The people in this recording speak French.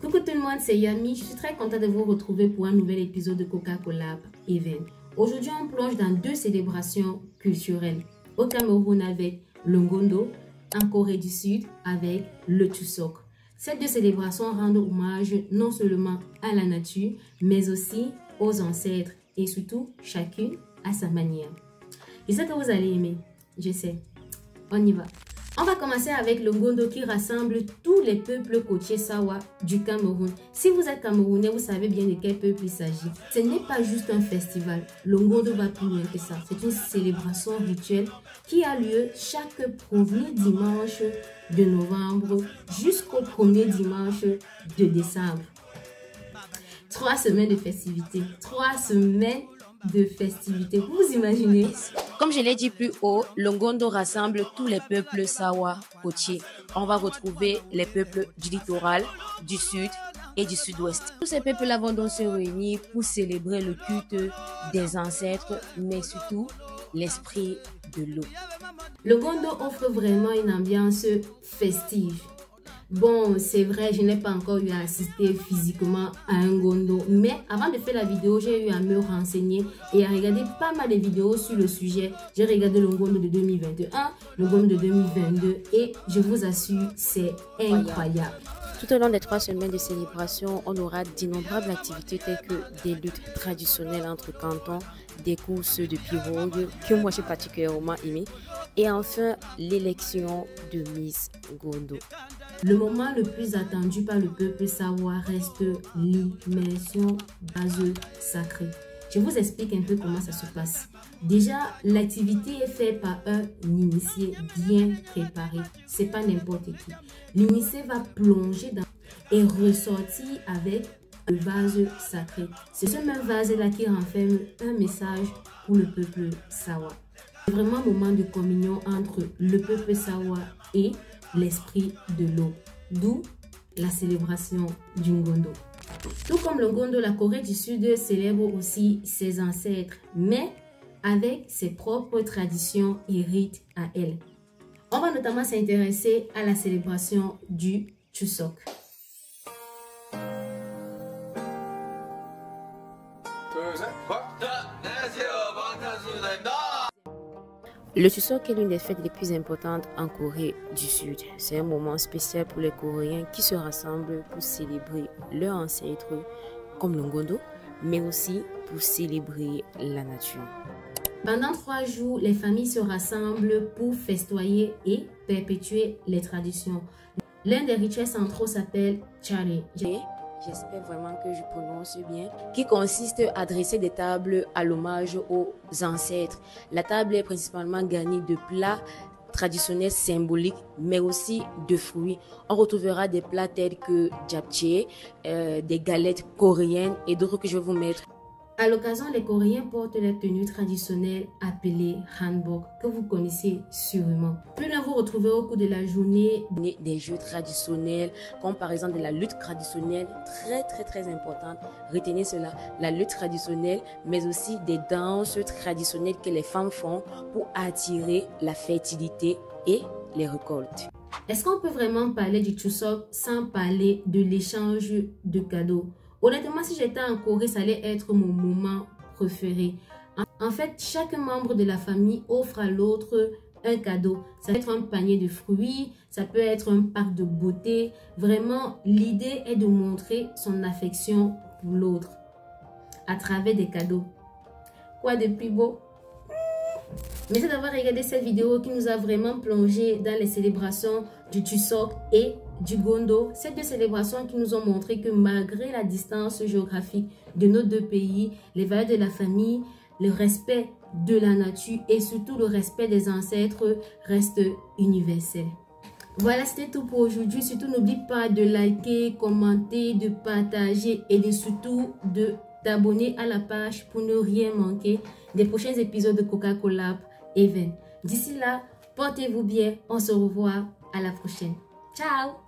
Coucou tout le monde, c'est Yami. Je suis très contente de vous retrouver pour un nouvel épisode de Coca-Cola Event. Aujourd'hui, on plonge dans deux célébrations culturelles. Au Cameroun avec le Ngondo, en Corée du Sud avec le Chuseok. Ces deux célébrations rendent hommage non seulement à la nature, mais aussi aux ancêtres et surtout chacune à sa manière. Je sais que vous allez aimer, je sais. On y va. On va commencer avec le Ngondo qui rassemble tous les peuples côtiers Sawa du Cameroun. Si vous êtes Camerounais, vous savez bien de quel peuple il s'agit. Ce n'est pas juste un festival. Le Ngondo va plus loin que ça. C'est une célébration rituelle qui a lieu chaque premier dimanche de novembre jusqu'au premier dimanche de décembre. 3 semaines de festivités. 3 semaines de festivités. Vous imaginez? Comme je l'ai dit plus haut, le Ngondo rassemble tous les peuples Sawa côtiers. On va retrouver les peuples du littoral, du sud et du sud-ouest. Tous ces peuples-là vont donc se réunir pour célébrer le culte des ancêtres, mais surtout l'esprit de l'eau. Le Ngondo offre vraiment une ambiance festive. Bon, c'est vrai, je n'ai pas encore eu à assister physiquement à un Ngondo, mais avant de faire la vidéo, j'ai eu à me renseigner et à regarder pas mal de vidéos sur le sujet. J'ai regardé le Ngondo de 2021, le Ngondo de 2022 et je vous assure, c'est incroyable. Tout au long des 3 semaines de célébration, on aura d'innombrables activités telles que des luttes traditionnelles entre cantons, des courses de pirogue que moi j'ai particulièrement aimé, et enfin l'élection de Miss Ngondo. Le moment le plus attendu par le peuple Sawa reste l'immersion base sacrée. Je vous explique un peu comment ça se passe. Déjà, l'activité est faite par un initié bien préparé. C'est pas n'importe qui. L'initié va plonger dans et ressortir avec le vase sacré. C'est ce même vase-là qui renferme un message pour le peuple Sawa. C'est vraiment un moment de communion entre le peuple Sawa et l'esprit de l'eau. D'où la célébration du Ngondo. Tout comme le Ngondo, la Corée du Sud célèbre aussi ses ancêtres, mais avec ses propres traditions et rites à elle. On va notamment s'intéresser à la célébration du Chuseok. Le Chuseok est l'une des fêtes les plus importantes en Corée du Sud. C'est un moment spécial pour les Coréens qui se rassemblent pour célébrer leurs ancêtres comme le Ngondo, mais aussi pour célébrer la nature. Pendant 3 jours, les familles se rassemblent pour festoyer et perpétuer les traditions. L'un des rituels centraux s'appelle Chare. J'espère vraiment que je prononce bien, qui consiste à dresser des tables à l'hommage aux ancêtres. La table est principalement garnie de plats traditionnels symboliques, mais aussi de fruits. On retrouvera des plats tels que japchae, des galettes coréennes et d'autres que je vais vous mettre. À l'occasion, les Coréens portent les tenues traditionnelles appelées hanbok, que vous connaissez sûrement. Plus là, vous retrouvez au cours de la journée des jeux traditionnels, comme par exemple de la lutte traditionnelle, très importante. Retenez cela, la lutte traditionnelle, mais aussi des danses traditionnelles que les femmes font pour attirer la fertilité et les récoltes. Est-ce qu'on peut vraiment parler du Chuseok sans parler de l'échange de cadeaux? Honnêtement, si j'étais en Corée, ça allait être mon moment préféré. En fait, chaque membre de la famille offre à l'autre un cadeau. Ça peut être un panier de fruits, ça peut être un pack de beauté. Vraiment, l'idée est de montrer son affection pour l'autre à travers des cadeaux. Quoi de plus beau? Merci d'avoir regardé cette vidéo qui nous a vraiment plongé dans les célébrations du Chuseok et du Ngondo. Ces deux célébrations qui nous ont montré que malgré la distance géographique de nos deux pays, les valeurs de la famille, le respect de la nature et surtout le respect des ancêtres restent universels. Voilà, c'était tout pour aujourd'hui. Surtout, n'oublie pas de liker, commenter, de partager et de surtout de t'abonner à la page pour ne rien manquer des prochains épisodes de Coca-Cola Event. D'ici là, portez-vous bien. On se revoit à la prochaine. Ciao!